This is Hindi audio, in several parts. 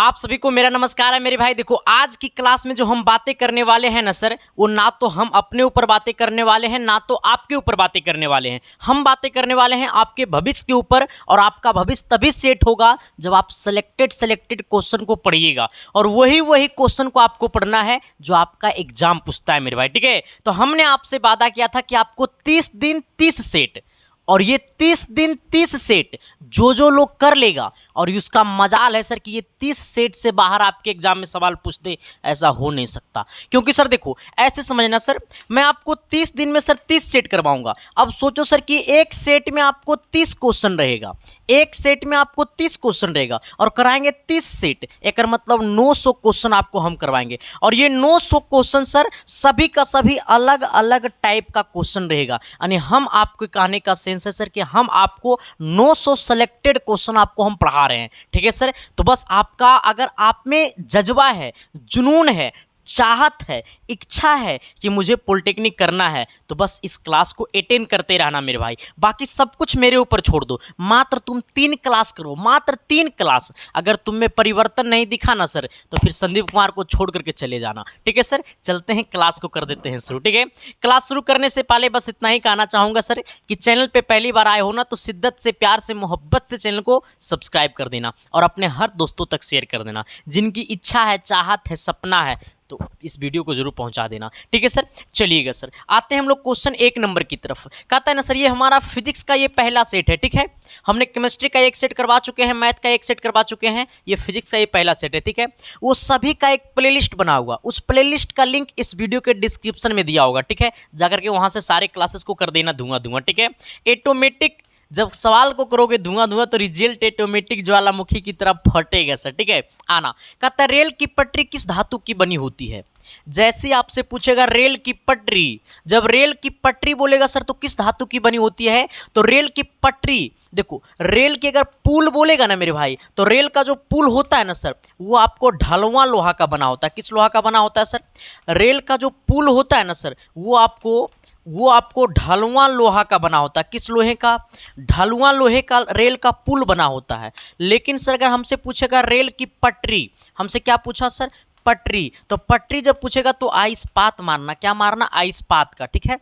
आप सभी को मेरा नमस्कार है मेरे भाई। देखो आज की क्लास में जो हम बातें करने वाले हैं ना सर, वो ना तो हम अपने ऊपर बातें करने वाले हैं ना तो आपके ऊपर बातें करने वाले हैं। हम बातें करने वाले हैं आपके भविष्य के ऊपर, और आपका भविष्य तभी सेट होगा जब आप सेलेक्टेड क्वेश्चन को पढ़िएगा, और वही क्वेश्चन को आपको पढ़ना है जो आपका एग्जाम पूछता है मेरे भाई। ठीक है, तो हमने आपसे वादा किया था कि आपको 30 दिन 30 सेट, और ये 30 दिन 30 सेट जो लोग कर लेगा, और उसका मजाल है सर कि ये 30 सेट से बाहर आपके एग्जाम में सवाल पूछ दे, ऐसा हो नहीं सकता। क्योंकि सर देखो ऐसे समझना सर, मैं आपको 30 दिन में सर 30 सेट करवाऊंगा। अब सोचो सर कि एक सेट में आपको 30 क्वेश्चन रहेगा, एक सेट में आपको 30 क्वेश्चन रहेगा, और कराएंगे 30 सेट, एक मतलब 900 क्वेश्चन आपको हम करवाएंगे। और ये 900 क्वेश्चन सर सभी का सभी अलग अलग टाइप का क्वेश्चन रहेगा। यानी हम आपको कहने का सेंस है सर कि हम आपको 900 सेलेक्टेड क्वेश्चन आपको हम पढ़ा रहे हैं। ठीक है सर, तो बस आपका अगर आप में जज्बा है, जुनून है, चाहत है, इच्छा है कि मुझे पॉलिटेक्निक करना है, तो बस इस क्लास को अटेंड करते रहना मेरे भाई। बाकी सब कुछ मेरे ऊपर छोड़ दो, मात्र तुम 3 क्लास करो, मात्र 3 क्लास। अगर तुम में परिवर्तन नहीं दिखा ना सर, तो फिर संदीप कुमार को छोड़ करके चले जाना। ठीक है सर, चलते हैं क्लास को कर देते हैं शुरू। ठीक है, क्लास शुरू करने से पहले बस इतना ही कहना चाहूँगा सर कि चैनल पर पहली बार आए हो ना, तो शिद्दत से, प्यार से, मोहब्बत से चैनल को सब्सक्राइब कर देना, और अपने हर दोस्तों तक शेयर कर देना। जिनकी इच्छा है, चाहत है, सपना है, तो इस वीडियो को जरूर पहुंचा देना। ठीक है सर, चलिएगा सर, आते हैं हम लोग क्वेश्चन 1 नंबर की तरफ। कहता है ना सर, ये हमारा फिजिक्स का ये पहला सेट है। ठीक है, हमने केमिस्ट्री का एक सेट करवा चुके हैं, मैथ का एक सेट करवा चुके हैं, ये फिजिक्स का ये पहला सेट है। ठीक है, वो सभी का एक प्लेलिस्ट बना हुआ, उस प्लेलिस्ट का लिंक इस वीडियो के डिस्क्रिप्शन में दिया होगा। ठीक है, जाकर के वहां से सारे क्लासेस को कर देना धुआं। ठीक है, ऑटोमेटिक जब सवाल को करोगे धुआं तो रिजल्ट ऑटोमेटिक ज्वालामुखी की तरफ फटेगा सर। ठीक है, आना। कहता है रेल की पटरी किस धातु की बनी होती है। जैसे आपसे पूछेगा रेल की पटरी, जब रेल की पटरी बोलेगा सर तो किस धातु की बनी होती है, तो रेल की पटरी, देखो रेल की अगर पुल बोलेगा ना मेरे भाई, तो रेल का जो पुल होता है ना सर, वो आपको ढलवां लोहा का बना होता है। किस लोहा का बना होता है सर? रेल का जो पुल होता है ना सर, वो आपको ढलवां लोहा का बना होता है। किस लोहे का? ढलवां लोहे का रेल का पुल बना होता है। लेकिन सर अगर हमसे पूछेगा रेल की पटरी, हमसे क्या पूछा सर? पटरी। तो पटरी जब पूछेगा तो आइस्पात मारना। क्या मारना? आइस्पात का। ठीक है,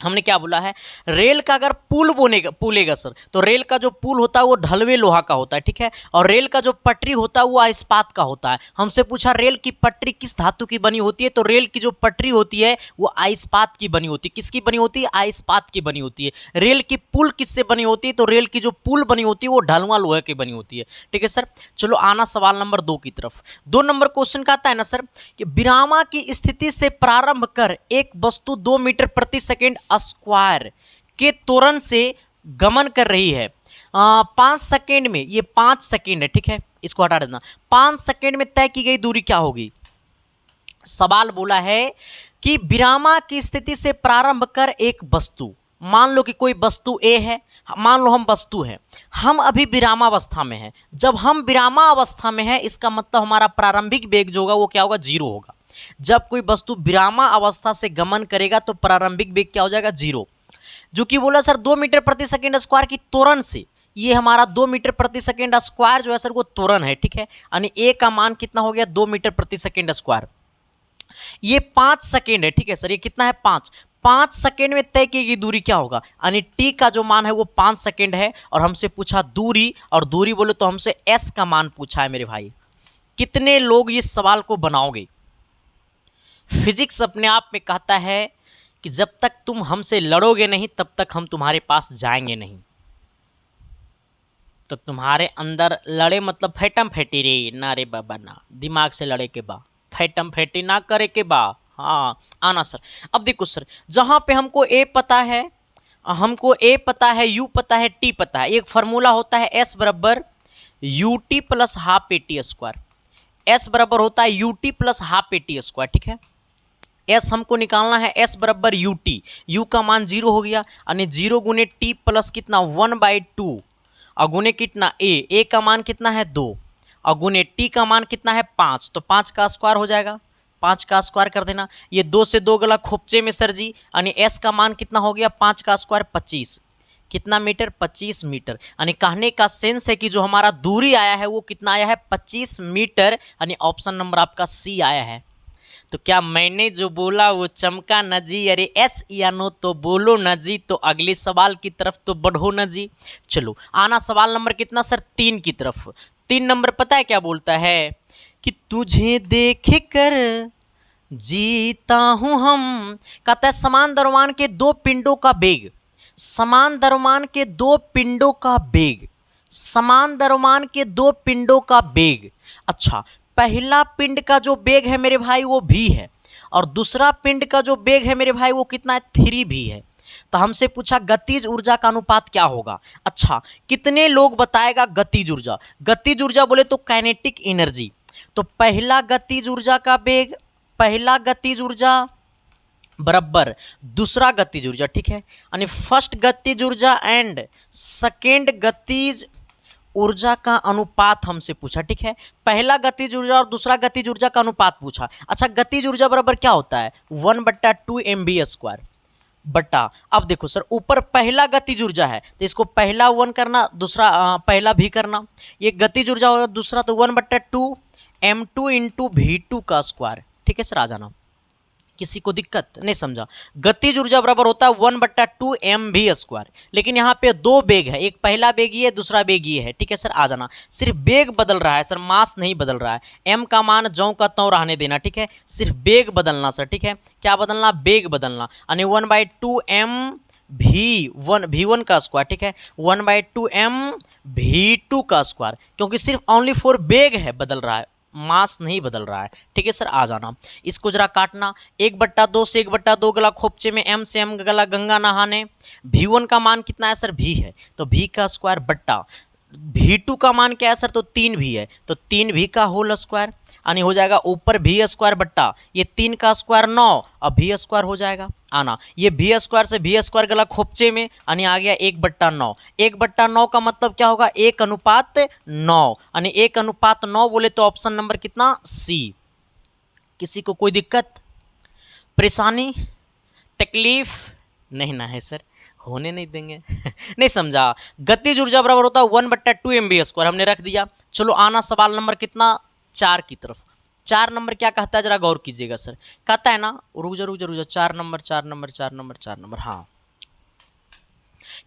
हमने क्या बोला है, रेल का अगर पुल बोलेगा सर, तो रेल का जो पुल होता है वो ढलवे लोहा का होता है। ठीक है, और रेल का जो पटरी होता है वो इस्पात का होता है। हमसे पूछा रेल की पटरी किस धातु की बनी होती है, तो रेल की जो पटरी होती है वो इस्पात की बनी होती है। किसकी बनी होती है? इस्पात की बनी होती है। रेल की पुल किससे बनी होती है, तो रेल की जो पुल बनी होती है वो ढलवा लोहे की बनी होती है। ठीक है सर, चलो आना सवाल नंबर 2 की तरफ। 2 नंबर क्वेश्चन का आता है ना सर कि विरामा की स्थिति से प्रारंभ कर एक वस्तु 2 मीटर प्रति सेकेंड स्क्वायर के त्वरण से गमन कर रही है 5 सेकेंड में। ये 5 सेकेंड है। ठीक है, इसको हटा देना। 5 सेकेंड में तय की गई दूरी क्या होगी? सवाल बोला है कि विरामा की स्थिति से प्रारंभ कर एक वस्तु, मान लो कि कोई वस्तु ए है, मान लो हम वस्तु हैं, हम अभी विरामावस्था में हैं। जब हम विरामावस्था में हैं, इसका मतलब हमारा प्रारंभिक वेग जो होगा वो क्या होगा? 0 होगा। जब कोई वस्तु विरामा अवस्था से गमन करेगा तो प्रारंभिक वेग क्या हो जाएगा? 0। जो कि बोला सर 2 मीटर प्रति सेकेंड स्क्वायर की त्वरण से, ये हमारा 2 मीटर प्रति सेकेंड स्क्वायर जो है सर वो त्वरण है। ठीक है, यानी ए का मान कितना हो गया? 2 मीटर प्रति सेकेंड स्क्वायर। ये 5 सेकेंड है। ठीक है सर, ये कितना है? 5 सेकेंड में तय की गई दूरी क्या होगा? यानी टी का जो मान है वो 5 सेकेंड है, और हमसे पूछा दूरी, और दूरी बोले तो हमसे एस का मान पूछा है मेरे भाई। कितने लोग इस सवाल को बनाओगे? फिजिक्स अपने आप में कहता है कि जब तक तुम हमसे लड़ोगे नहीं तब तक हम तुम्हारे पास जाएंगे नहीं। तो तुम्हारे अंदर लड़े मतलब फैटम फैटी रे ना रे बाबा ना, दिमाग से लड़े के बा, फैटम फैटी ना करे के बा। हाँ आना सर। अब देखो सर, जहाँ पे हमको ए पता है, यू पता है, टी पता है, एक फार्मूला होता है एस बराबर U T plus half A T square. S बराबर होता है U T plus half A T square. ठीक है, एस हमको निकालना है, एस बराबर यू टी, यू का मान 0 हो गया, यानी 0 गुने टी प्लस कितना 1/2, और गुने कितना ए का मान कितना है 2, और गुने टी का मान कितना है 5, तो 5 का स्क्वायर हो जाएगा। 5 का स्क्वायर कर देना, ये 2 से 2 गला खोपचे में सर जी, यानी एस का मान कितना हो गया? 5 का स्क्वायर 25। कितना मीटर? 25 मीटर। यानी कहने का सेंस है कि जो हमारा दूरी आया है वो कितना आया है? 25 मीटर। यानी ऑप्शन नंबर आपका सी आया है। तो क्या मैंने जो बोला वो चमका न जी? अरे एस या नो तो बोलो न जी। तो अगले सवाल की तरफ तो बढ़ो न जी। चलो आना सवाल नंबर कितना सर? 3 की तरफ। 3 नंबर पता है क्या बोलता है? कि तुझे देख कर जीता हूं हम। कहता है समान द्रव्यमान के दो पिंडों का वेग, समान द्रव्यमान के दो पिंडों का वेग, समान द्रव्यमान के दो पिंडों का वेग। अच्छा, पहला पिंड का जो वेग है मेरे भाई वो v है, और दूसरा पिंड का जो वेग है मेरे भाई वो कितना है? 3v है। तो हमसे पूछा गतिज ऊर्जा का अनुपात क्या होगा। अच्छा, कितने लोग बताएगा गतिज ऊर्जा? गतिज ऊर्जा बोले तो काइनेटिक एनर्जी। तो पहला गतिज ऊर्जा का वेग, पहला गतिज ऊर्जा बराबर दूसरा गतिज ऊर्जा, ठीक है। यानी फर्स्ट गतिज ऊर्जा एंड सेकेंड गतिज ऊर्जा का अनुपात हमसे पूछा, ठीक है। पहला गतिज ऊर्जा और दूसरा गतिज ऊर्जा का अनुपात पूछा। अच्छा, गतिज ऊर्जा बराबर क्या होता है? 1/2 mv²। बटा, अब देखो सर ऊपर पहला गतिज ऊर्जा है तो इसको पहला 1 करना, दूसरा पहला भी करना। ये गतिज ऊर्जा होगा दूसरा, तो 1/2 m2 इंटू v2 का स्क्वायर, ठीक है सर। आ जाना, किसी को दिक्कत नहीं? समझा? गतिज ऊर्जा बराबर होता है 1/2 mv²। लेकिन यहाँ पे दो बेग है, एक पहला बेग ये, दूसरा बेग ये है, ठीक है सर। आ जाना, सिर्फ बेग बदल रहा है सर, मास नहीं बदल रहा है। m का मान ज्यों का त्यों रहने देना, ठीक है। सिर्फ बेग बदलना सर, ठीक है। क्या बदलना? बेग बदलना। यानी 1/2 v1 का स्क्वायर, ठीक है। 1/2 v2 का स्क्वायर, क्योंकि सिर्फ ओनली फॉर बेग है बदल रहा है, मास नहीं बदल रहा है, ठीक है सर। आ जाना, इसको जरा काटना। 1/2 से 1/2 गला खोपचे में, m से m गला गंगा नहाने। v1 का मान कितना है सर? v है, तो v का स्क्वायर बट्टा v2 का मान क्या है सर? तो 3v है, तो 3v का होल स्क्वायर। यानी हो जाएगा ऊपर v² बट्टा ये 3 का स्क्वायर 9, अब v² हो जाएगा। आना, ये v² से v² गला खोपचे में, यानी आ गया 1/9। 1/9 का मतलब क्या होगा? 1:9। यानी 1:9 बोले तो ऑप्शन नंबर कितना? सी। किसी को कोई दिक्कत, परेशानी, तकलीफ नहीं ना है सर? होने नहीं देंगे नहीं समझा? गतिज ऊर्जा बराबर होता है 1/2 mv², हमने रख दिया। चलो आना सवाल नंबर कितना? 4 की तरफ। 4 नंबर क्या कहता है जरा गौर कीजिएगा सर। कहता है ना, रुक जा 4 नंबर, हाँ।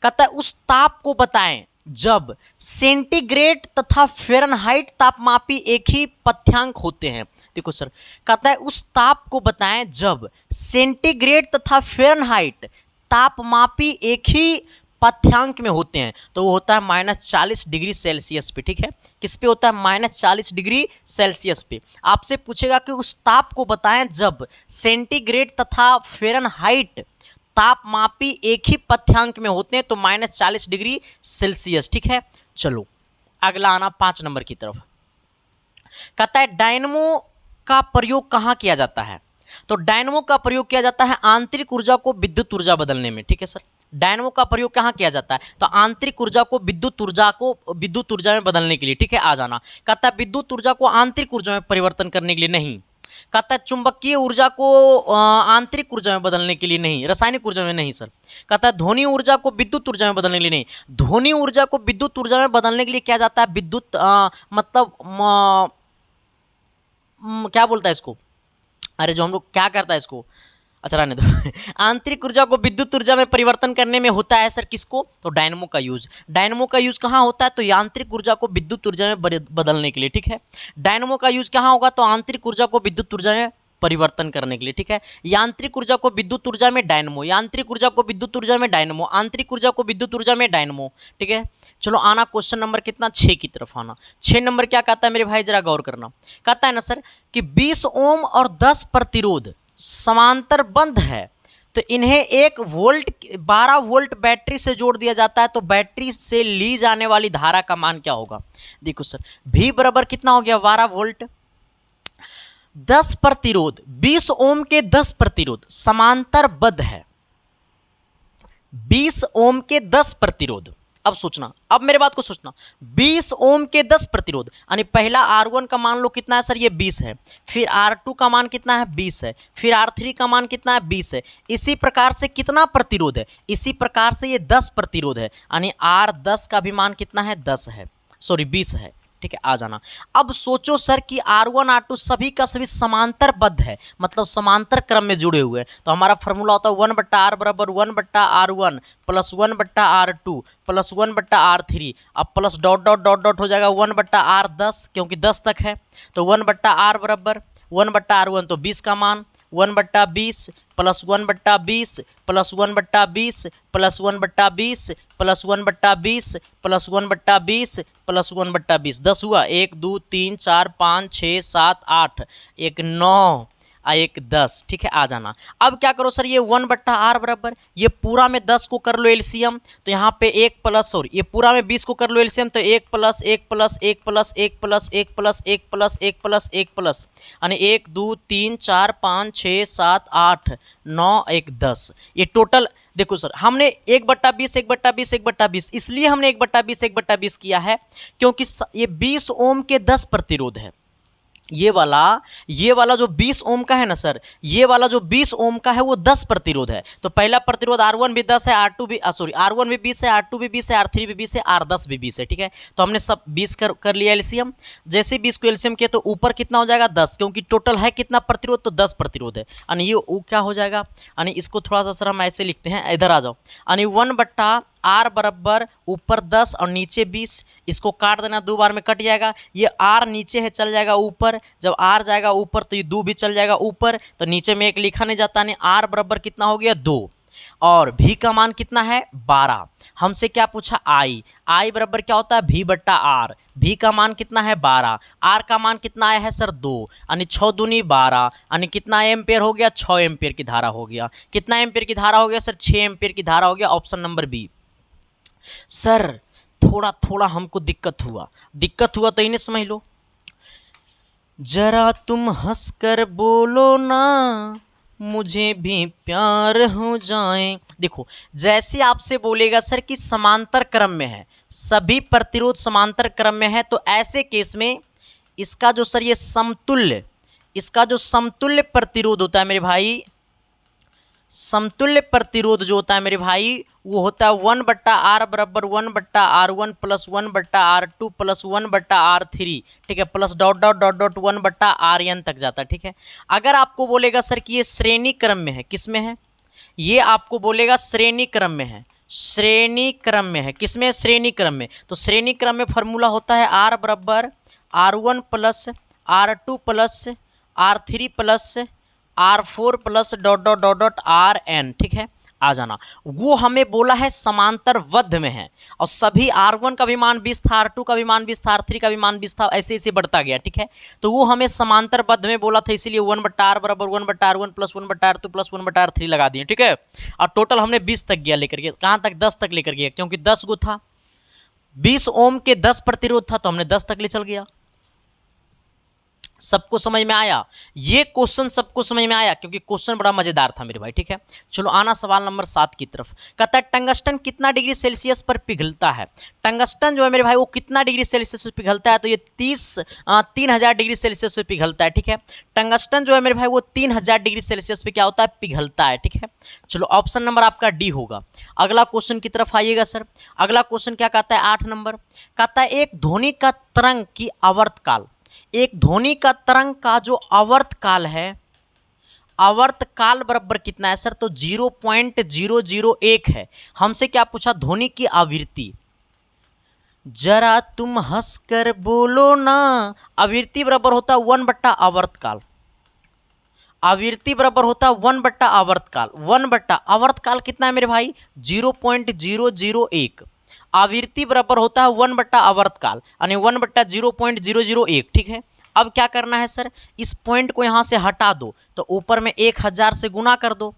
कहता है उस ताप को बताएं जब सेंटीग्रेड तथा फ़ारेनहाइट तापमापी एक ही पथ्यांक होते हैं। देखो सर, कहता है उस ताप को बताएं जब सेंटीग्रेड तथा फ़ारेनहाइट तापमापी एक ही पथ्यांक में होते हैं, तो वो होता है -40 डिग्री सेल्सियस पे, ठीक है। किस पे होता है? -40 डिग्री सेल्सियस पे। आपसे पूछेगा कि उस ताप को बताएं जब सेंटीग्रेड तथा फ़ारेनहाइट तापमापी एक ही पथ्यांक में होते हैं, तो -40 डिग्री सेल्सियस, ठीक है। चलो अगला आना 5 नंबर की तरफ। कहता है डायनमो का प्रयोग कहाँ किया जाता है? तो डायनमो का प्रयोग किया जाता है आंतरिक ऊर्जा को विद्युत ऊर्जा बदलने में, ठीक है सर। डायनमो का प्रयोग कहाँ किया जाता है? तो आंतरिक ऊर्जा को विद्युत ऊर्जा में बदलने के लिए, ठीक है। आ जाना, कहता है विद्युत ऊर्जा को आंतरिक ऊर्जा में परिवर्तन करने के लिए नहीं। कहता है चुंबकीय ऊर्जा को आंतरिक ऊर्जा में बदलने के लिए नहीं, रासायनिक ऊर्जा में नहीं सर। कहता है ध्वनि ऊर्जा को विद्युत ऊर्जा में बदलने के लिए नहीं। ध्वनि ऊर्जा को विद्युत ऊर्जा में बदलने के लिए क्या जाता है? विद्युत मतलब क्या बोलता है इसको? अरे जो हम लोग क्या करता है इसको, अच्छा रहने दो आंतरिक ऊर्जा को विद्युत ऊर्जा में परिवर्तन करने में होता है सर किसको? तो डायनमो का यूज। डायनमो का यूज कहाँ होता है? तो यांत्रिक ऊर्जा को विद्युत ऊर्जा में बदलने के लिए, ठीक है। डायनमो का यूज कहाँ होगा? तो आंतरिक ऊर्जा को विद्युत ऊर्जा में परिवर्तन करने के लिए, ठीक है। यांत्रिक ऊर्जा को विद्युत ऊर्जा में डायनमो, यांत्रिक ऊर्जा को विद्युत ऊर्जा में डायनमो, आंतरिक ऊर्जा को विद्युत ऊर्जा में डायनमो, ठीक है। चलो आना क्वेश्चन नंबर कितना? 6 की तरफ आना। 6 नंबर क्या कहता है मेरे भाई, जरा गौर करना। कहता है ना सर कि 20 ओम और 10 प्रतिरोध समांतर बंद है, तो इन्हें 12 वोल्ट बैटरी से जोड़ दिया जाता है, तो बैटरी से ली जाने वाली धारा का मान क्या होगा? देखो सर, V बराबर कितना हो गया? 12 वोल्ट। 10 प्रतिरोध, 20 ओम के 10 प्रतिरोध समांतर बद्ध है। 20 ओम के 10 प्रतिरोध। अब सोचना, अब मेरे बात को सोचना, 20 ओम के 10 प्रतिरोध, यानी पहला R1 का मान लो कितना है सर, ये 20 है, फिर R2 का मान कितना है 20 है, फिर R3 का मान कितना है 20 है। इसी प्रकार से कितना प्रतिरोध है, इसी प्रकार से ये 10 प्रतिरोध है, यानी R10 का भी मान कितना है 10 है, सॉरी 20 है। ठीक है, आ जाना। अब सोचो सर कि R1 R2 सभी का सभी समांतरबद्ध है, मतलब समांतर क्रम में जुड़े हुए हैं, तो हमारा फॉर्मूला होता है 1/R बराबर 1/R1 plus 1/R2 plus 1/R3, अब plus dot dot dot dot हो जाएगा 1/R10, क्योंकि 10 तक है, तो 1/R बराबर 1/R1 तो 20 का मान 1/20 plus 1/20 plus 1/20 plus 1/20 plus 1/20 plus 1/20 plus 1/20, 10 हुआ, 1 2 3 4 5 6 7 8, एक 9 एक 10। ठीक है, आ जाना। अब क्या करो सर, ये 1/R बराबर ये पूरा में 10 को कर लो एलसीएम, तो यहाँ पे 1 प्लस, सॉरी ये पूरा में 20 को कर लो एलसीएम, तो 1 plus 1 plus 1 plus 1 plus 1 plus 1 plus 1 plus 1 plus, यानी 1 2 3 4 5 6 7 8 9 1 10। ये टोटल देखो सर, हमने 1/20 1/20 1/20 इसलिए हमने 1/20 1/20 किया है क्योंकि ये 20 ओम के 10 प्रतिरोध है। ये वाला जो 20 ओम का है ना सर, ये वाला जो 20 ओम का है वो 10 प्रतिरोध है। तो पहला प्रतिरोध R1 भी 10 है, R2 भी सॉरी R1 भी 20 है, R2 भी 20 है, R3 भी 20 है, R10 भी 20 है। ठीक है, तो हमने सब 20 कर लिया एलसीएम। जैसे 20 को एलसीएम किया तो ऊपर कितना हो जाएगा 10, क्योंकि टोटल है कितना प्रतिरोध, तो 10 प्रतिरोध है। यानी ये क्या हो जाएगा, यानी इसको थोड़ा सा सर हम ऐसे लिखते हैं, इधर आ जाओ, यानी 1/R बराबर ऊपर 10 और नीचे 20, इसको काट देना, 2 बार में कट जाएगा। ये R नीचे है चल जाएगा ऊपर, जब R जाएगा ऊपर तो ये 2 भी चल जाएगा ऊपर, तो नीचे में 1 लिखा नहीं जाता, नहीं R बराबर कितना हो गया 2, और V का मान कितना है 12। हमसे क्या पूछा I बराबर क्या होता है V/R, V का मान कितना है 12, R का मान कितना आया है सर 2, यानी 6 दूनी 12, यानी कितना एम्पेयर हो गया 6 एम्पेयर की धारा हो गया। कितना एम्पेयर की धारा हो गया सर 6 एम्पेयर की धारा हो गया, ऑप्शन नंबर बी। सर थोड़ा हमको दिक्कत हुआ तो इन्हें समझ लो, जरा तुम हंसकर बोलो ना मुझे भी प्यार हो जाए। देखो जैसे आपसे बोलेगा सर कि समांतर क्रम में है, सभी प्रतिरोध समांतर क्रम में है, तो ऐसे केस में इसका जो सर ये समतुल्य प्रतिरोध होता है मेरे भाई, समतुल्य प्रतिरोध जो होता है मेरे भाई वो होता है 1/R बराबर 1/R1 plus 1/R2 plus 1/R3। ठीक है, plus dot dot dot dot 1/RN तक जाता है। ठीक है, अगर आपको बोलेगा सर कि ये श्रेणी क्रम में है, किस में है, ये आपको बोलेगा श्रेणी क्रम में है, किसमें है श्रेणी क्रम में, तो श्रेणी क्रम में फॉर्मूला होता है R बराबर R1 plus R2 plus R3 plus R4 plus dot dot dot dot RN। ठीक है, आ जाना। वो हमें बोला है समांतरबद्ध में है, और सभी R1 का भी मान 20 था, R2 का भी मान 20 था, R3 का भी मान 20 था, ऐसे ऐसे बढ़ता गया। ठीक है, तो वो हमें समांतरबद्ध में बोला था, इसीलिए 1/R बराबर 1/R1 plus 1/R2 plus 1/R3 लगा दिए। ठीक है, और टोटल हमने 20 तक गया लेकर के, कहाँ तक 10 तक लेकर गया, क्योंकि 10 गो था, 20 ओम के 10 प्रतिरोध था, तो हमने 10 तक ले चल गया। सबको समझ में आया, ये क्वेश्चन सबको समझ में आया, क्योंकि क्वेश्चन बड़ा मजेदार था मेरे भाई। ठीक है, चलो आना सवाल नंबर 7 की तरफ। कहता है टंगस्टन कितना डिग्री सेल्सियस पर पिघलता है। टंगस्टन जो है मेरे भाई वो कितना डिग्री सेल्सियस पर पिघलता है, तो ये 3000 डिग्री सेल्सियस पर पिघलता है। ठीक है, टंगस्टन जो है मेरे भाई वो 3000 डिग्री सेल्सियस पे क्या होता है, पिघलता है। ठीक है, चलो ऑप्शन नंबर आपका डी होगा। अगला क्वेश्चन की तरफ आइएगा सर। अगला क्वेश्चन क्या कहता है 8 नंबर, कहता है एक ध्वनि का तरंग की आवर्तकाल, एक ध्वनि का तरंग का जो आवर्तकाल है, आवर्तकाल बराबर कितना है सर, तो 0.001 है। हमसे क्या पूछा, ध्वनि की आवृत्ति, जरा तुम हंसकर बोलो ना, आवृत्ति बराबर होता है 1/आवर्तकाल, आवृत्ति बराबर होता है 1/आवर्तकाल, 1/आवर्तकाल कितना है मेरे भाई 0.001, आवृत्ति बराबर होता है 1/आवर्तकाल, यानी 1/0.001। ठीक है, अब क्या करना है सर, इस पॉइंट को यहां से हटा दो, तो ऊपर में 1000 से गुना कर दो।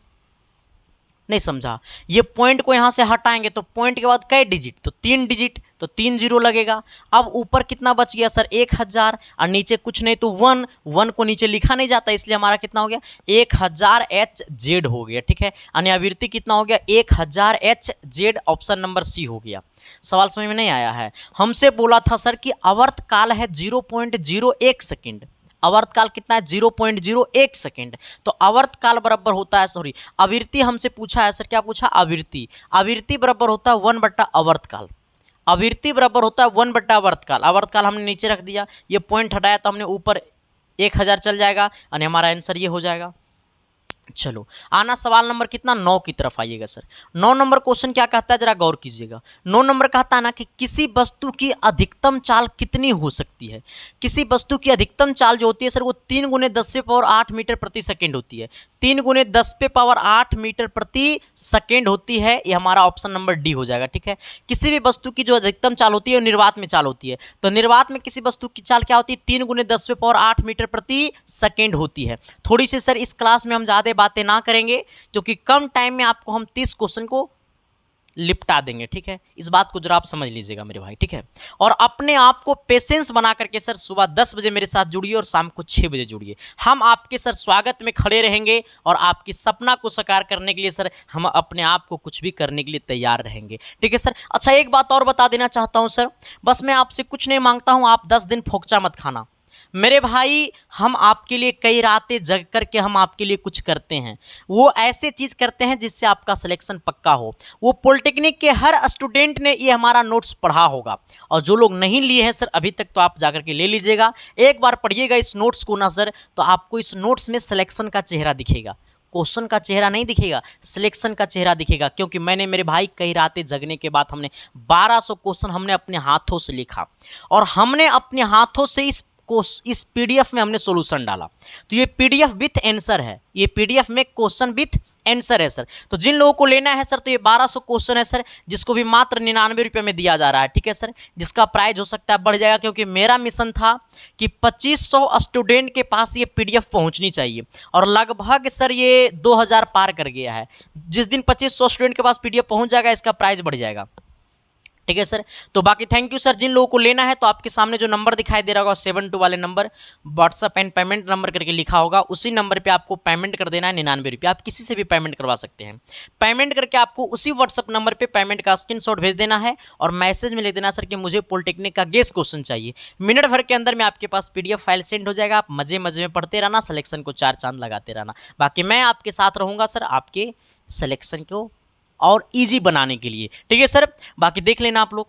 नहीं समझा, ये पॉइंट को यहां से हटाएंगे तो पॉइंट के बाद कई डिजिट, तो 3 डिजिट, तो 3 जीरो लगेगा। अब ऊपर कितना बच गया सर 1000 और नीचे कुछ नहीं तो 1 को नीचे लिखा नहीं जाता, इसलिए हमारा कितना हो गया 1000 HZ हो गया। ठीक है, यानी आवृत्ति कितना हो गया 1000 HZ, ऑप्शन नंबर सी हो गया। सवाल समझ में नहीं आया है? हमसे बोला था सर कि आवर्तकाल है 0.01 सेकेंड। आवर्तकाल कितना है 0.01 सेकेंड। तो आवर्तकाल बराबर होता है, सॉरी आवृत्ति हमसे पूछा है सर, क्या पूछा आवृत्ति। आवृत्ति बराबर होता है 1/आवर्तकाल। आवृत्ति बराबर होता है 1/आवर्तकाल। आवर्तकाल हमने नीचे रख दिया, ये पॉइंट हटाया तो हमने ऊपर 1000 चल जाएगा और हमारा आंसर ये हो जाएगा। चलो आना सवाल नंबर कितना 9 की तरफ आइएगा सर। 9 नंबर क्वेश्चन क्या कहता है जरा गौर कीजिएगा। 9 नंबर कहता है ना कि किसी वस्तु की अधिकतम चाल कितनी हो सकती है। किसी वस्तु की अधिकतम चाल जो होती है सर वो 3 × 10⁸ मीटर प्रति सेकेंड होती है। 3 × 10⁸ मीटर प्रति सेकेंड होती है, ये हमारा ऑप्शन नंबर डी हो जाएगा। ठीक है, किसी भी वस्तु की जो अधिकतम चाल होती है वो निर्वात में चाल होती है। तो निर्वात में किसी वस्तु की चाल क्या होती है 3 × 10⁸ मीटर प्रति सेकेंड होती है। थोड़ी सी सर इस क्लास में हम ज़्यादा बातें ना करेंगे क्योंकि कम टाइम में आपको हम 30 क्वेश्चन को लिपटा देंगे। ठीक है, इस बात को जरा आप समझ लीजिएगा मेरे भाई। ठीक है, और अपने आप को पेशेंस बना करके सर सुबह 10 बजे मेरे साथ जुड़िए और शाम को 6 बजे जुड़िए। हम आपके सर स्वागत में खड़े रहेंगे और आपकी सपना को साकार करने के लिए सर हम अपने आप को कुछ भी करने के लिए तैयार रहेंगे। ठीक है सर। अच्छा एक बात और बता देना चाहता हूं सर, बस मैं आपसे कुछ नहीं मांगता हूं, आप 10 दिन फोकचा मत खाना मेरे भाई। हम आपके लिए कई रातें जग करके हम आपके लिए कुछ करते हैं, वो ऐसे चीज़ करते हैं जिससे आपका सिलेक्शन पक्का हो। वो पॉलिटेक्निक के हर स्टूडेंट ने ये हमारा नोट्स पढ़ा होगा और जो लोग नहीं लिए हैं सर अभी तक तो आप जाकर के ले लीजिएगा। एक बार पढ़िएगा इस नोट्स को ना सर, तो आपको इस नोट्स में सिलेक्शन का चेहरा दिखेगा, क्वेश्चन का चेहरा नहीं दिखेगा, सिलेक्शन का चेहरा दिखेगा। क्योंकि मैंने मेरे भाई कई रातें जगने के बाद हमने 1200 क्वेश्चन हमने अपने हाथों से लिखा और हमने अपने हाथों से इस पीडीएफ में हमने सॉल्यूशन डाला। तो ये पीडीएफ विथ आंसर है, ये पीडीएफ में क्वेश्चन विथ आंसर है सर। तो जिन लोगों को लेना है सर तो ये 1200 क्वेश्चन है सर, जिसको भी मात्र 99 रुपये में दिया जा रहा है। ठीक है सर, जिसका प्राइस हो सकता है बढ़ जाएगा क्योंकि मेरा मिशन था कि 2500 स्टूडेंट के पास ये पीडीएफ पहुंचनी चाहिए और लगभग सर ये 2000 पार कर गया है। जिस दिन 2500 स्टूडेंट के पास पीडीएफ पहुंच जाएगा इसका प्राइस बढ़ जाएगा। ठीक है सर, तो बाकी थैंक यू सर। जिन लोगों को लेना है तो आपके सामने जो नंबर दिखाई दे रहा होगा 72 वाले number, WhatsApp and payment number करके लिखा होगा, उसी नंबर पे आपको पेमेंट कर देना है 99 रुपये। आप किसी से भी पेमेंट करवा सकते हैं। पेमेंट करके आपको उसी व्हाट्सअप नंबर पे पेमेंट का स्क्रीनशॉट भेज देना है और मैसेज में लिख देना सर कि मुझे पॉलिटेक्निक का गेस क्वेश्चन चाहिए। मिनट भर के अंदर में आपके पास पीडीएफ फाइल सेंड हो जाएगा। आप मजे मजे में पढ़ते रहना, सिलेक्शन को 4 चांद लगाते रहना। बाकी मैं आपके साथ रहूँगा सर आपके सिलेक्शन को और ईजी बनाने के लिए। ठीक है सर, बाकी देख लेना आप लोग।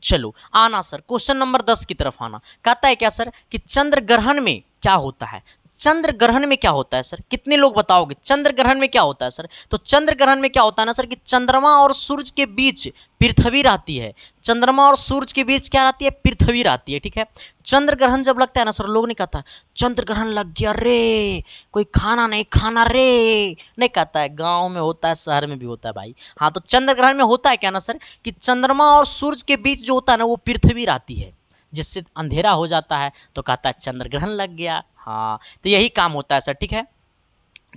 चलो आना सर क्वेश्चन नंबर 10 की तरफ आना। कहता है क्या सर कि चंद्र ग्रहण में क्या होता है। चंद्र ग्रहण में क्या होता है सर, कितने लोग बताओगे चंद्र ग्रहण में क्या होता है सर। तो चंद्र ग्रहण में क्या होता है ना सर कि चंद्रमा और सूरज के बीच पृथ्वी रहती है। चंद्रमा और सूरज के बीच क्या रहती है, पृथ्वी रहती है। ठीक है, चंद्र ग्रहण जब लगता है ना सर, लोग नहीं कहता चंद्र ग्रहण लग गया रे, कोई खाना नहीं खाना रे, नहीं कहता है। गांव में होता है, शहर में भी होता है भाई। हाँ, तो चंद्र ग्रहण में होता है क्या ना सर कि चंद्रमा और सूरज के बीच जो होता है ना वो पृथ्वी रहती है, जिससे अंधेरा हो जाता है तो कहता है चंद्र ग्रहण लग गया। हाँ, तो यही काम होता है सर। ठीक है,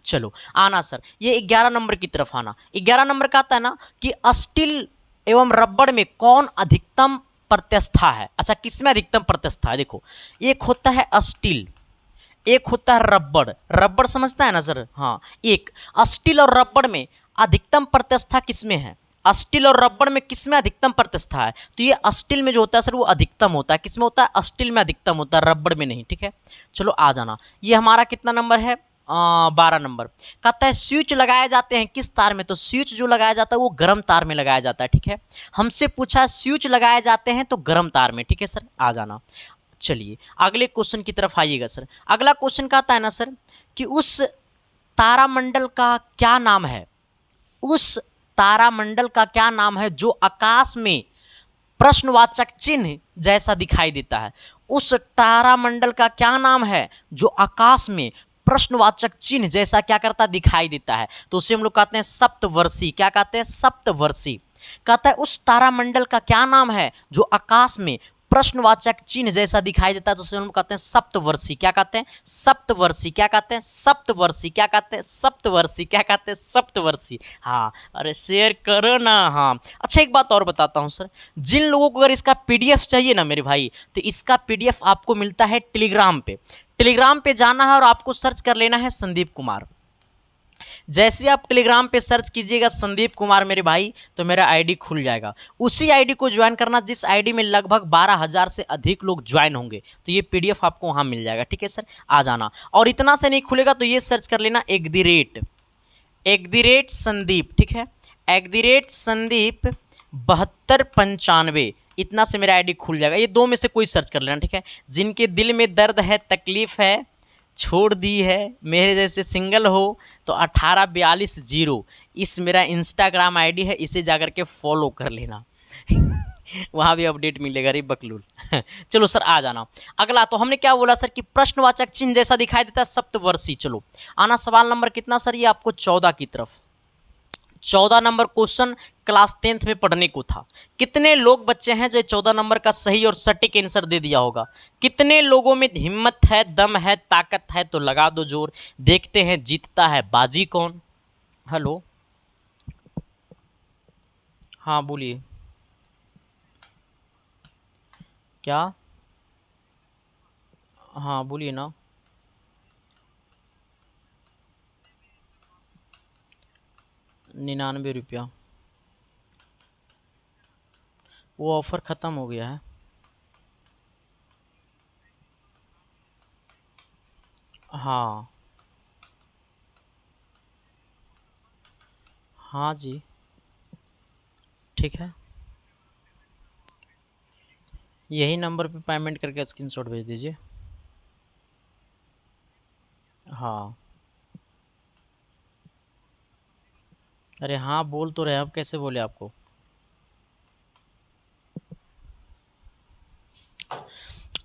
चलो आना सर ये 11 नंबर की तरफ आना। 11 नंबर का आता है ना कि स्टील एवं रबड़ में कौन अधिकतम प्रत्यस्था है। अच्छा, किसमें अधिकतम प्रत्यस्था है? देखो, एक होता है स्टील, एक होता है रबड़। रबड़ समझता है ना सर? हाँ, एक स्टील और रबड़ में अधिकतम प्रत्यस्था किसमें है? स्टील और रबड़ में किसमें अधिकतम प्रत्यस्था है? तो ये स्टील में जो होता है सर वो अधिकतम होता है। किसमें होता है? स्टील में अधिकतम होता है, रबड़ में नहीं। ठीक है, चलो आ जाना। ये हमारा कितना नंबर है? 12 नंबर। कहता है स्विच लगाए जाते हैं किस तार में? तो स्विच जो लगाया जाता है वो गर्म तार में लगाया जाता है। ठीक है, हमसे पूछा है स्विच लगाए जाते हैं तो गर्म तार में। ठीक है सर, आ जाना। चलिए अगले क्वेश्चन की तरफ आइएगा सर। अगला क्वेश्चन कहता है ना सर कि उस तारामंडल का क्या नाम है? उस तारामंडल का क्या नाम है जो आकाश में प्रश्नवाचक चिन्ह जैसा दिखाई देता है? उस तारामंडल का क्या नाम है जो आकाश में प्रश्नवाचक चिन्ह जैसा क्या करता दिखाई देता है? तो उसे हम लोग कहते हैं सप्तवर्षी। क्या कहते हैं? सप्तवर्षी। कहता है उस तारामंडल का क्या नाम है जो आकाश में प्रश्नवाचक चिन्ह जैसा दिखाई देता है तो उसे हम कहते हैं सप्तवर्षी। क्या कहते हैं? सप्तवर्षी। क्या कहते हैं? सप्तवर्षी। क्या कहते हैं? सप्तवर्षी। क्या कहते हैं? सप्तवर्षी। हाँ, अरे शेयर करो ना। हाँ, अच्छा एक बात और बताता हूँ सर, जिन लोगों को अगर इसका पीडीएफ चाहिए ना मेरे भाई, तो इसका पीडीएफ आपको मिलता है टेलीग्राम पे। टेलीग्राम पे जाना है और आपको सर्च कर लेना है संदीप कुमार। जैसे आप टेलीग्राम पे सर्च कीजिएगा संदीप कुमार मेरे भाई, तो मेरा आईडी खुल जाएगा। उसी आईडी को ज्वाइन करना जिस आईडी में लगभग 12,000 से अधिक लोग ज्वाइन होंगे, तो ये पीडीएफ आपको वहाँ मिल जाएगा। ठीक है सर, आ जाना। और इतना से नहीं खुलेगा तो ये सर्च कर लेना @ संदीप। ठीक है, @ संदीप 7295, इतना से मेरा आईडी खुल जाएगा। ये दो में से कोई सर्च कर लेना। ठीक है, जिनके दिल में दर्द है, तकलीफ है, छोड़ दी है, मेरे जैसे सिंगल हो, तो 18420 इस मेरा इंस्टाग्राम आईडी है, इसे जाकर के फॉलो कर लेना। वहाँ भी अपडेट मिलेगा रे बकलूल। चलो सर, आ जाना। अगला तो हमने क्या बोला सर कि प्रश्नवाचक चिन्ह जैसा दिखाई देता है सप्तवर्षी। चलो आना, सवाल नंबर कितना सर? ये आपको 14 की तरफ 14 नंबर क्वेश्चन क्लास 10th में पढ़ने को था। कितने लोग बच्चे हैं जो 14 नंबर का सही और सटीक आंसर दे दिया होगा? कितने लोगों में हिम्मत है, दम है, ताकत है? तो लगा दो जोर, देखते हैं जीतता है बाजी कौन। हेलो, हाँ बोलिए। क्या? हाँ बोलिए ना। 99 रुपया। वो ऑफर ख़त्म हो गया है। हाँ हाँ जी, ठीक है। यही नंबर पे पेमेंट करके स्क्रीनशॉट भेज दीजिए। हाँ, अरे हाँ बोल तो रहे, अब कैसे बोले आपको?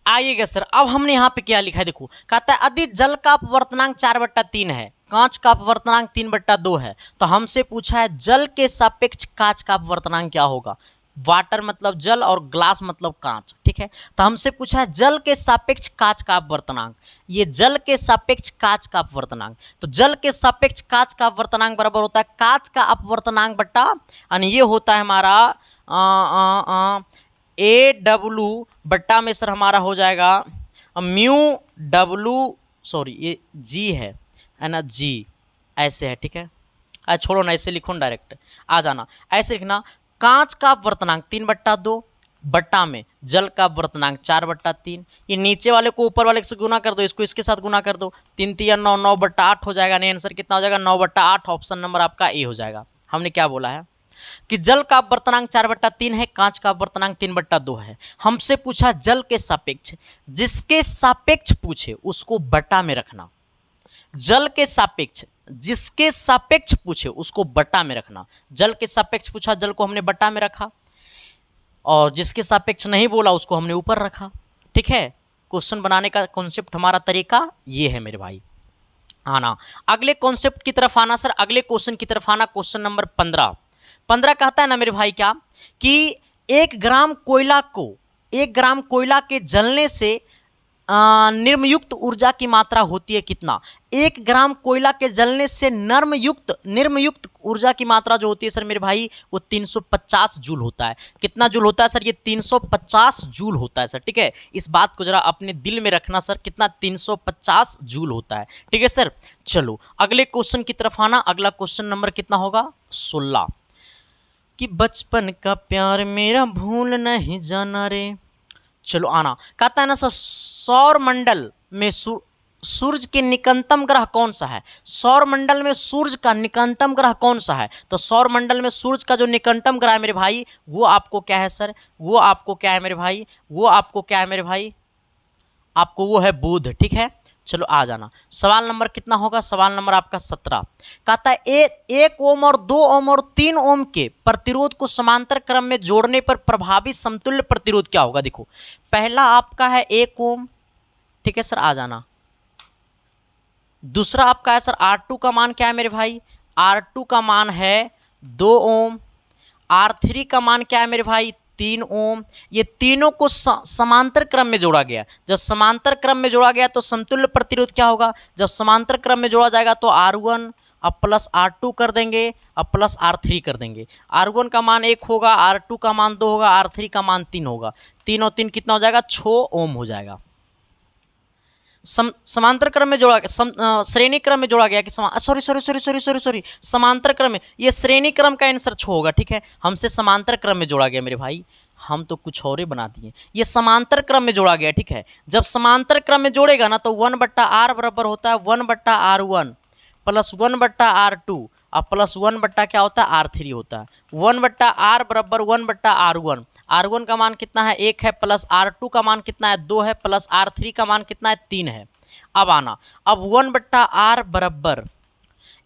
आइएगा सर, अब हमने यहाँ पे क्या लिखा है देखो, कहता है यदि जल का अपवर्तनांक 4/3 है, कांच का अपवर्तनांक 3/2 है, तो हमसे पूछा है जल के सापेक्ष कांच का अपवर्तनांक क्या होगा। वाटर मतलब जल और ग्लास मतलब कांच। ठीक है, तो हमसे पूछा है जल के सापेक्ष कांच का अपवर्तनांक। ये जल के सापेक्ष कांच का अपवर्तनांक, तो जल के सापेक्ष कांच का अपवर्तनांक बराबर होता है कांच का अपवर्तनांक बटा, यानी ये होता है हमारा AW बट्टा में सर हमारा हो जाएगा μW, सॉरी ये G है ना, G ऐसे है। ठीक है, छोड़ो ना, ऐसे लिखो ना, डायरेक्ट आ जाना। ऐसे लिखना, कांच का अपवर्तनांक 3/2 बट्टा में जल का अपवर्तनांक 4/3। ये नीचे वाले को ऊपर वाले से गुना कर दो, इसको इसके साथ गुना कर दो, 3 3 9, 9/8 हो जाएगा। नहीं, आंसर कितना हो जाएगा? 9/8। ऑप्शन नंबर आपका ए हो जाएगा। हमने क्या बोला है कि जल का अपवर्तनांक 4/3 है, कांच का अपवर्तनांक 3/2 है। हमसे पूछा जल के सापेक्ष, जिसके सापेक्ष पूछे उसको बटा में रखना। जल के सापेक्ष, जिसके सापेक्ष पूछे उसको बटा में रखना। जल के सापेक्ष पूछा, जल को हमने बटा में रखा, और जिसके सापेक्ष नहीं बोला उसको हमने ऊपर रखा। ठीक है, क्वेश्चन बनाने का कॉन्सेप्ट हमारा तरीका ये है मेरे भाई। आना अगले कॉन्सेप्ट की तरफ आना सर, अगले क्वेश्चन की तरफ आना। क्वेश्चन नंबर 15 कहता है ना मेरे भाई क्या कि 1 ग्राम कोयला के जलने से निर्मयुक्त ऊर्जा की मात्रा होती है कितना? 1 ग्राम कोयला के जलने से निर्मयुक्त ऊर्जा की मात्रा जो होती है सर मेरे भाई, वो 350 जूल होता है। कितना जूल होता है सर? ये 350 जूल होता है सर। ठीक है, इस बात को जरा अपने दिल में रखना सर, कितना? 350 जूल होता है। ठीक है सर, चलो अगले क्वेश्चन की तरफ आना। अगला क्वेश्चन नंबर कितना होगा? 16, कि बचपन का प्यार मेरा भूल नहीं जाना रे। चलो आना, कहता है ना सर, सौर मंडल में सूर्य के निकटतम ग्रह कौन सा है? सौर मंडल में सूर्य का निकटतम ग्रह कौन सा है? तो सौर मंडल में सूर्य का जो निकटतम ग्रह है मेरे भाई, वो आपको क्या है सर? वो आपको क्या है मेरे भाई? वो आपको क्या है मेरे भाई? आपको वो है बुध। ठीक है, चलो आ जाना। सवाल नंबर कितना होगा? सवाल नंबर आपका 17। कहता है 1 ओम और 2 ओम और 3 ओम के प्रतिरोध को समांतर क्रम में जोड़ने पर प्रभावी समतुल्य प्रतिरोध क्या होगा? देखो, पहला आपका है 1 ओम। ठीक है सर, आ जाना। दूसरा आपका है सर R2 का मान क्या है मेरे भाई? R2 का मान है 2 ओम। R3 का मान क्या है मेरे भाई? 3 ओम, ये तीनों को समांतर क्रम में जोड़ा गया। जब समांतर क्रम में जोड़ा गया तो समतुल्य प्रतिरोध क्या होगा, जब समांतर क्रम में जोड़ा जाएगा तो R1 अब प्लस R2 कर देंगे, अब प्लस R3 कर देंगे। R1 का मान 1 होगा, R2 का मान 2 होगा, R3 का मान 3 होगा। 3 और 3 कितना हो जाएगा, 6 ओम हो जाएगा। समांतर क्रम में जोड़ा गया, श्रेणी क्रम में जोड़ा गया कि सॉरी समांतर क्रम में, ये श्रेणी क्रम का आंसर 6 होगा। ठीक है, हमसे समांतर क्रम में जोड़ा गया मेरे भाई, हम तो कुछ और ही बना दिए। ये समांतर क्रम में जोड़ा गया। ठीक है, जब समांतर क्रम में जोड़ेगा ना तो 1/r बराबर होता है 1/r1 प्लस 1/r2 और प्लस 1 क्या होता है R3 होता है। 1/r बराबर 1/r1, R1 का मान कितना है 1 है, प्लस R2 का मान कितना है 2 है, प्लस R3 का मान कितना है 3 है। अब आना, अब 1/r बराबर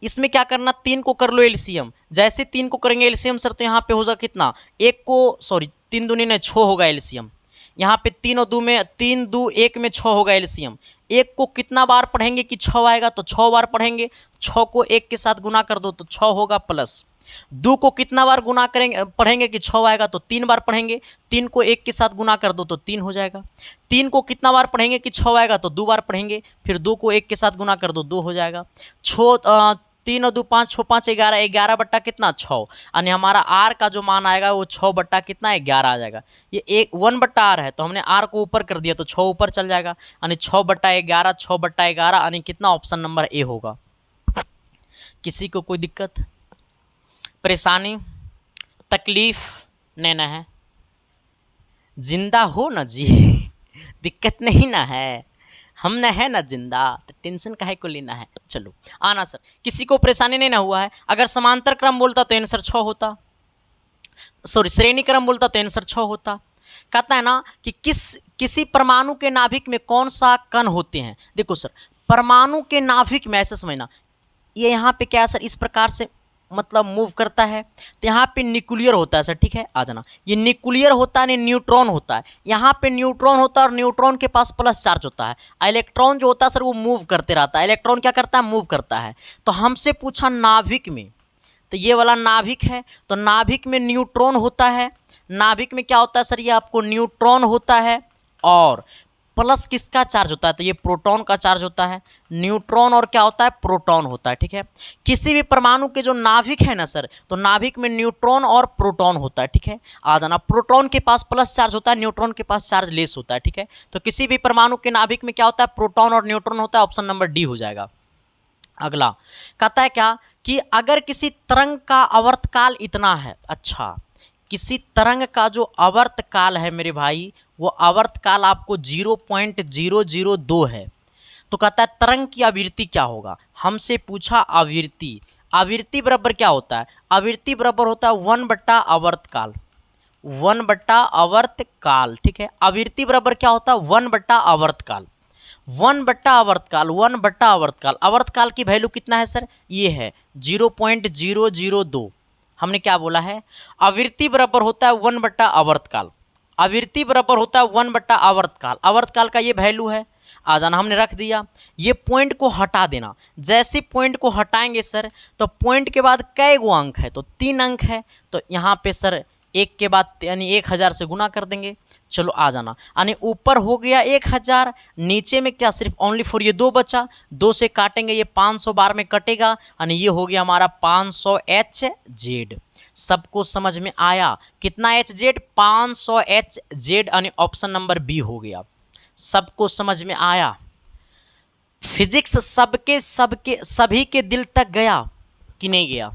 इसमें क्या करना, 3 को कर लो एलसीएम। जैसे 3 को करेंगे एलसीएम सर तो यहाँ पे होगा कितना, 1 को सॉरी 3 दूनी ने 6 होगा एलसीएम। यहाँ पे 3 और 2 में 3 2 1 में 6 होगा एलसीएम। 1 को कितना बार पढ़ेंगे कि 6 आएगा, तो 6 बार पढ़ेंगे। 6 को 1 के साथ गुना कर दो तो 6 होगा, प्लस 2 को कितना बार गुना करेंगे पढ़ेंगे कि 6 आएगा, तो 3 बार पढ़ेंगे। 3 को 1 के साथ गुना कर दो तो 3 हो जाएगा। 3 को कितना बार पढ़ेंगे कि 6 आएगा, तो 2 बार पढ़ेंगे। फिर 2 को 1 के साथ गुना कर दो 2 हो जाएगा। 3 और 2 5, 6 5 11, 11 बट्टा कितना 6, यानी हमारा R का जो मान आएगा वो 6 बट्टा कितना 11 आ जाएगा। ये 1/r है तो हमने R को ऊपर कर दिया तो 6 ऊपर चल जाएगा, यानी 6/11, 6/11, यानी कितना ऑप्शन नंबर ए होगा। किसी को कोई दिक्कत परेशानी तकलीफ नहीं ना है, जिंदा हो ना जी दिक्कत नहीं ना है, हम न है ना जिंदा, तो टेंशन काहे को लेना है। चलो आना सर, किसी को परेशानी नहीं ना हुआ है। अगर समांतर क्रम बोलता तो आंसर 6 होता, सॉरी श्रेणी क्रम बोलता तो आंसर 6 होता। कहता है ना कि किसी परमाणु के नाभिक में कौन सा कण होते हैं। देखो सर, परमाणु के नाभिक में ऐसे समझना, ये यहाँ पे क्या है सर, इस प्रकार से मतलब मूव करता है तो यहाँ पे न्यूक्लियर होता है सर। ठीक है, आ जाना, ये न्यूक्लियर होता है, न्यूट्रॉन होता है। यहाँ पे न्यूट्रॉन होता है और न्यूट्रॉन के पास प्लस चार्ज होता है। इलेक्ट्रॉन जो होता है सर वो मूव करते रहता है। इलेक्ट्रॉन क्या करता है, मूव करता है। तो हमसे पूछा नाभिक में, तो ये वाला नाभिक है, तो नाभिक में न्यूट्रॉन होता है। नाभिक में क्या होता है सर, ये आपको न्यूट्रॉन होता है और प्लस किसका चार्ज होता है, तो ये प्रोटॉन का चार्ज होता है। न्यूट्रॉन और क्या होता है, प्रोटॉन होता है। ठीक है, किसी भी परमाणु के जो नाभिक है ना सर, तो नाभिक में न्यूट्रॉन और प्रोटॉन होता है। ठीक है, आ जाना, प्रोटॉन के पास प्लस चार्ज होता है, न्यूट्रॉन के पास चार्ज लेस होता है। ठीक है, तो किसी भी परमाणु के नाभिक में क्या होता है, प्रोटॉन और न्यूट्रॉन होता है। ऑप्शन नंबर डी हो जाएगा। अगला कहता है क्या कि अगर किसी तरंग का आवर्तकाल इतना है, अच्छा किसी तरंग का जो आवर्तकाल है मेरे भाई, वो आवर्तकाल आपको 0.002 है, तो कहता है तरंग की आवृत्ति क्या होगा। हमसे पूछा आवृत्ति, आवृत्ति बराबर क्या होता है, आवृत्ति बराबर होता है 1/आवर्तकाल, 1/आवर्तकाल। ठीक है, आवृत्ति बराबर क्या होता है, 1/आवर्तकाल, 1/आवर्तकाल, 1/आवर्तकाल। आवर्तकाल की वैल्यू कितना है सर, ये है 0.002। हमने क्या बोला है, आवृत्ति बराबर होता है 1/आवर्तकाल, आवृत्ति बराबर होता है 1/आवर्तकाल। आवर्तकाल का ये वैल्यू है, आ जाना, हमने रख दिया। ये पॉइंट को हटा देना, जैसे पॉइंट को हटाएंगे सर तो पॉइंट के बाद कई गो अंक है, तो 3 अंक है, तो यहाँ पे सर 1 के बाद यानी 1000 से गुना कर देंगे। चलो आ जाना, यानी ऊपर हो गया 1000, नीचे में क्या सिर्फ ओनली फॉर ये 2 बचा, 2 से काटेंगे ये 500 बार में कटेगा, यानी ये हो गया हमारा 500 HZ। सबको समझ में आया, कितना HZ, 500 HZ, यानी ऑप्शन नंबर बी हो गया। सबको समझ में आया, फिजिक्स सभी के दिल तक गया कि नहीं गया।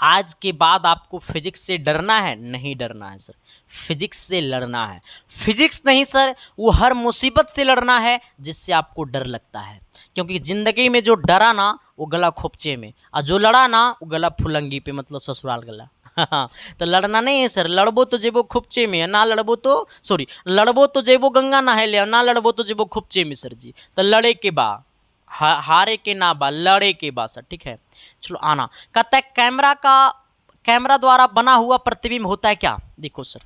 आज के बाद आपको फिजिक्स से डरना है, नहीं डरना है सर, फिजिक्स से लड़ना है। फिजिक्स नहीं सर, वो हर मुसीबत से लड़ना है जिससे आपको डर लगता है, क्योंकि ज़िंदगी में जो डरा ना वो गला खोपचे में, और जो लड़ा ना वो गला फुलंगी पे, मतलब ससुराल गला तो लड़ना नहीं है सर, लड़बो तो जेबो खोपचे में, ना लड़बो तो सॉरी लड़बो तो जेबो गंगा नहाए ले, ना लड़बो तो जेबो खोपचे में सर जी। तो लड़े के बा, हारे के ना बा, लड़े के बा सर। ठीक है, चलो आना, कहता है कैमरा द्वारा बना हुआ प्रतिबिंब होता है क्या। देखो सर,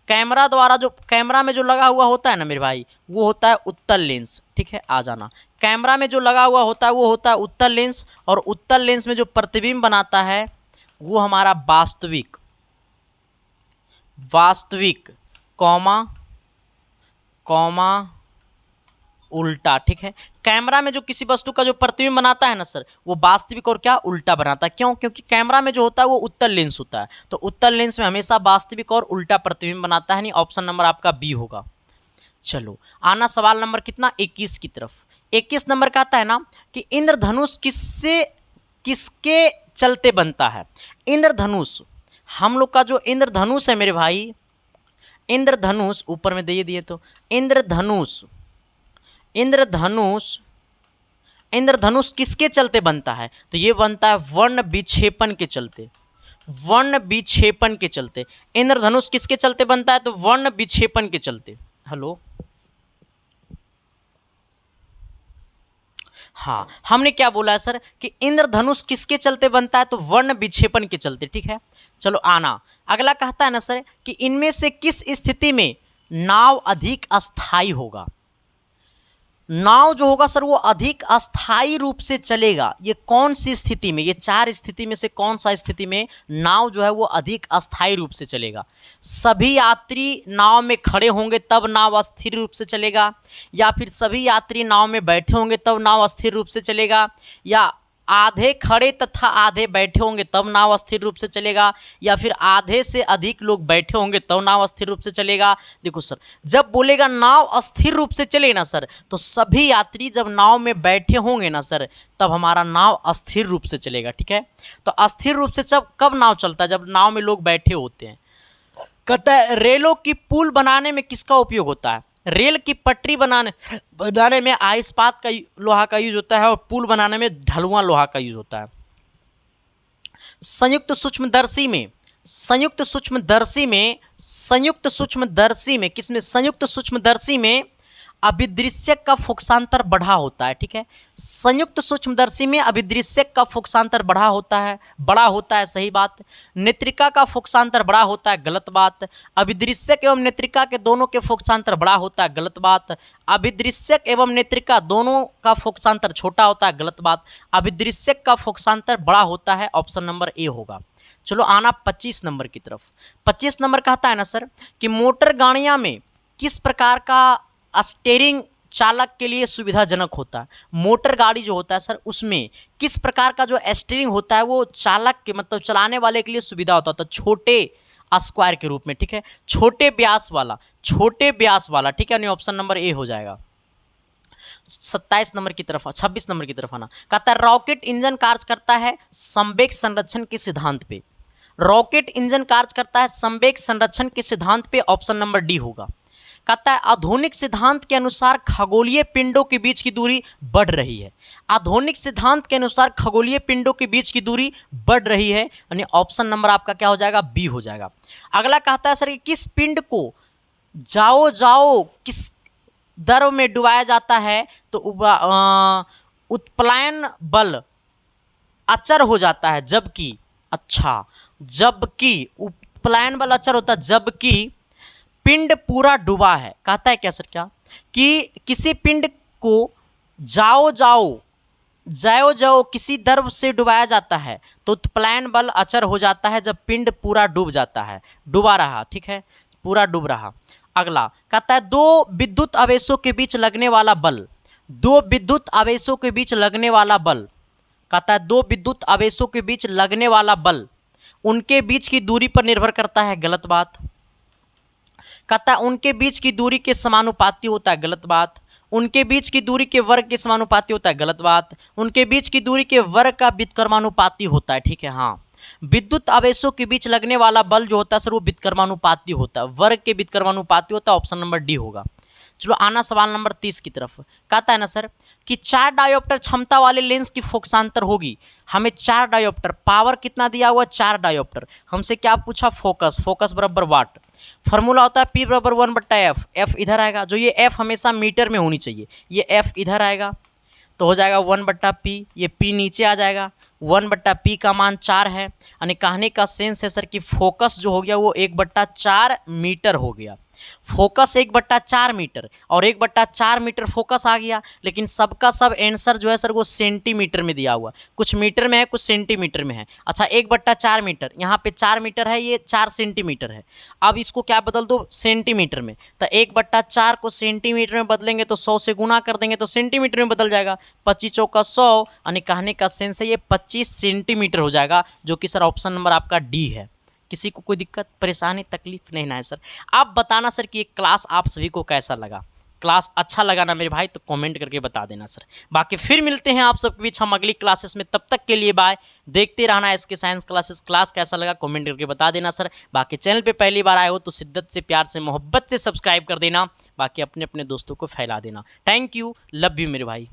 कैमरा द्वारा जो कैमरा में जो लगा हुआ होता है ना मेरे भाई, वो होता है उत्तल लेंस। ठीक है, आ जाना, कैमरा में जो लगा हुआ होता है वो होता है उत्तल लेंस, और उत्तल लेंस में जो प्रतिबिंब बनाता है वो हमारा वास्तविक वास्तविक कॉमा कॉमा उल्टा, ठीक है। कैमरा में जो किसी वस्तु का जो प्रतिबिंब बनाता है ना सर, वो वास्तविक और क्या उल्टा बनाता है। क्यों? क्योंकि कैमरा में जो होता है वो उत्तल लेंस होता है, तो उत्तल लेंस में हमेशा वास्तविक और उल्टा प्रतिबिंब बनाता है। नहीं, ऑप्शन नंबर आपका बी होगा। चलो आना सवाल नंबर कितना, 21 की तरफ। 21 नंबर का आता है ना कि इंद्रधनुष किसके चलते बनता है। इंद्रधनुष, हम लोग का जो इंद्रधनुष है मेरे भाई, इंद्रधनुष ऊपर में दे दिए तो इंद्रधनुष किसके चलते बनता है, तो ये बनता है वर्ण विक्षेपण के चलते। वर्ण विक्षेपण के चलते इंद्रधनुष किसके चलते बनता है, तो वर्ण विक्षेपण के चलते। हेलो, हाँ, हमने क्या बोला है सर कि इंद्रधनुष किसके चलते बनता है, तो वर्ण विक्षेपण के चलते, ठीक है। चलो आना अगला कहता है ना सर कि इनमें से किस स्थिति में नाव अधिक अस्थायी होगा। नाव जो होगा सर वो अधिक अस्थायी रूप से चलेगा। ये कौन सी स्थिति में, ये 4 स्थिति में से कौन सा स्थिति में नाव जो है वो अधिक अस्थायी रूप से चलेगा। सभी यात्री नाव में खड़े होंगे तब नाव अस्थिर रूप से चलेगा, या फिर सभी यात्री नाव में बैठे होंगे तब नाव अस्थिर रूप से चलेगा, या आधे खड़े तथा आधे बैठे होंगे तब नाव अस्थिर रूप से चलेगा, या फिर आधे से अधिक लोग बैठे होंगे तब नाव अस्थिर रूप से चलेगा। देखो सर, जब बोलेगा नाव अस्थिर रूप से चले ना सर, तो सभी यात्री जब नाव में बैठे होंगे ना सर, तब हमारा नाव अस्थिर रूप से चलेगा, ठीक है। तो अस्थिर रूप से कब नाव चलता है, जब नाव में लोग बैठे होते हैं। कहता है रेलों की पुल बनाने में किसका उपयोग होता है। रेल की पटरी बनाने में इस्पात का लोहा का यूज होता है, और पुल बनाने में ढलुआ लोहा का यूज होता है। संयुक्त सूक्ष्मदर्शी में किसमें, संयुक्त सूक्ष्मदर्शी में अभिदृश्यक का फोकसांतर बढ़ा होता है, ठीक है। संयुक्त सूक्ष्मदर्शी में अभिदृश्यक का फोकसांतर बड़ा होता है, सही बात। नेत्रिका का फोकसांतर बड़ा होता है, गलत बात। अभिदृश्यक एवं नेत्रिका के दोनों के फोकसांतर बड़ा होता है, गलत बात। अभिदृश्यक एवं नेत्रिका दोनों का फोकसांतर छोटा होता है, गलत बात। अभिदृश्यक का फोकसांतर बड़ा होता है, ऑप्शन नंबर ए होगा। चलो आना 25 नंबर की तरफ। 25 नंबर कहता है ना सर कि मोटर गाड़ियां में किस प्रकार का स्टीयरिंग चालक के लिए सुविधाजनक होता है। मोटर गाड़ी जो होता है सर, उसमें किस प्रकार का जो स्टीयरिंग होता है वो चालक के मतलब चलाने वाले के लिए सुविधा होता है, छोटे स्क्वायर के रूप में, ठीक है। छोटे व्यास वाला, ठीक है। नहीं, ऑप्शन नंबर ए हो जाएगा। 27 नंबर की तरफ, 26 नंबर की तरफ आना। कहता है रॉकेट इंजन कार्य करता है संवेग संरक्षण के सिद्धांत पे। रॉकेट इंजन कार्य करता है संवेग संरक्षण के सिद्धांत पे, ऑप्शन नंबर डी होगा। कहता है आधुनिक सिद्धांत के अनुसार खगोलीय पिंडों के बीच की दूरी बढ़ रही है। आधुनिक सिद्धांत के अनुसार खगोलीय पिंडों के बीच की दूरी बढ़ रही है, यानी ऑप्शन नंबर आपका क्या हो जाएगा, बी हो जाएगा। अगला कहता है सर कि किस पिंड को जाओ किस दर में डुबाया जाता है, तो उत्प्लायन बल अचर हो जाता है, जबकि उत्प्लायन बल अचर होता है जबकि पिंड पूरा डूबा है। कहता है क्या सर, क्या कि किसी पिंड को जाओ किसी दर से डुबाया जाता है तो उत्प्लायन बल अचर हो जाता है जब पिंड पूरा डूब जाता है, डूबा रहा, ठीक है, पूरा डूब रहा। अगला कहता है दो विद्युत आवेशों के बीच लगने वाला बल, कहता है दो विद्युत आवेशों के बीच लगने वाला बल उनके बीच की दूरी पर निर्भर करता है, गलत बात। कहता है उनके बीच की दूरी के समानुपाती होता है, गलत बात। उनके बीच की दूरी के वर्ग के समानुपाती होता है, गलत बात। उनके बीच की दूरी के वर्ग का व्युत्क्रमानुपाती होता है, ठीक है, हाँ। विद्युत आवेशों के बीच लगने वाला बल जो होता है सर वो व्युत्क्रमानुपाती होता है, वर्ग के व्युत्क्रमानुपाती होता है, ऑप्शन नंबर डी होगा। चलो आना सवाल नंबर 30 की तरफ। कहता है ना सर कि 4 डायोप्टर क्षमता वाले लेंस की फोकसांतर होगी। हमें 4 डायोप्टर, पावर कितना दिया हुआ, 4 डायोप्टर। हमसे क्या पूछा, फोकस बराबर वाट। फॉर्मूला होता है P बराबर 1/f, f इधर आएगा, जो ये f हमेशा मीटर में होनी चाहिए, ये f इधर आएगा तो हो जाएगा 1/p, ये p नीचे आ जाएगा। 1/p का मान 4 है, यानी कहने का सेंस है सर कि फोकस जो हो गया वो 1/4 मीटर हो गया। फोकस 1/4 मीटर और 1/4 मीटर फोकस आ गया, लेकिन सबका सब आंसर जो है सर वो सेंटीमीटर में दिया हुआ, कुछ मीटर में है कुछ सेंटीमीटर में है। अच्छा 1/4 मीटर, यहाँ पे 4 मीटर है, ये 4 सेंटीमीटर है। अब इसको क्या बदल दो सेंटीमीटर में, तो 1/4 को सेंटीमीटर में बदलेंगे तो 100 से गुना कर देंगे तो सेंटीमीटर में बदल जाएगा। 25 चौका 100, यानी कहने का सेंस है ये 25 सेंटीमीटर हो जाएगा, जो कि सर ऑप्शन नंबर आपका डी है। किसी को कोई दिक्कत परेशानी तकलीफ नहीं ना है सर। आप बताना सर कि ये क्लास आप सभी को कैसा लगा। क्लास अच्छा लगा ना मेरे भाई तो कमेंट करके बता देना सर। बाकी फिर मिलते हैं आप सबके बीच हम अगली क्लासेस में, तब तक के लिए बाय। देखते रहना इसके साइंस क्लासेस। क्लास कैसा लगा कमेंट करके बता देना सर। बाकी चैनल पे पहली बार आए हो तो शिद्दत से प्यार से मोहब्बत से सब्सक्राइब कर देना। बाकी अपने अपने दोस्तों को फैला देना। थैंक यू, लव यू मेरे भाई।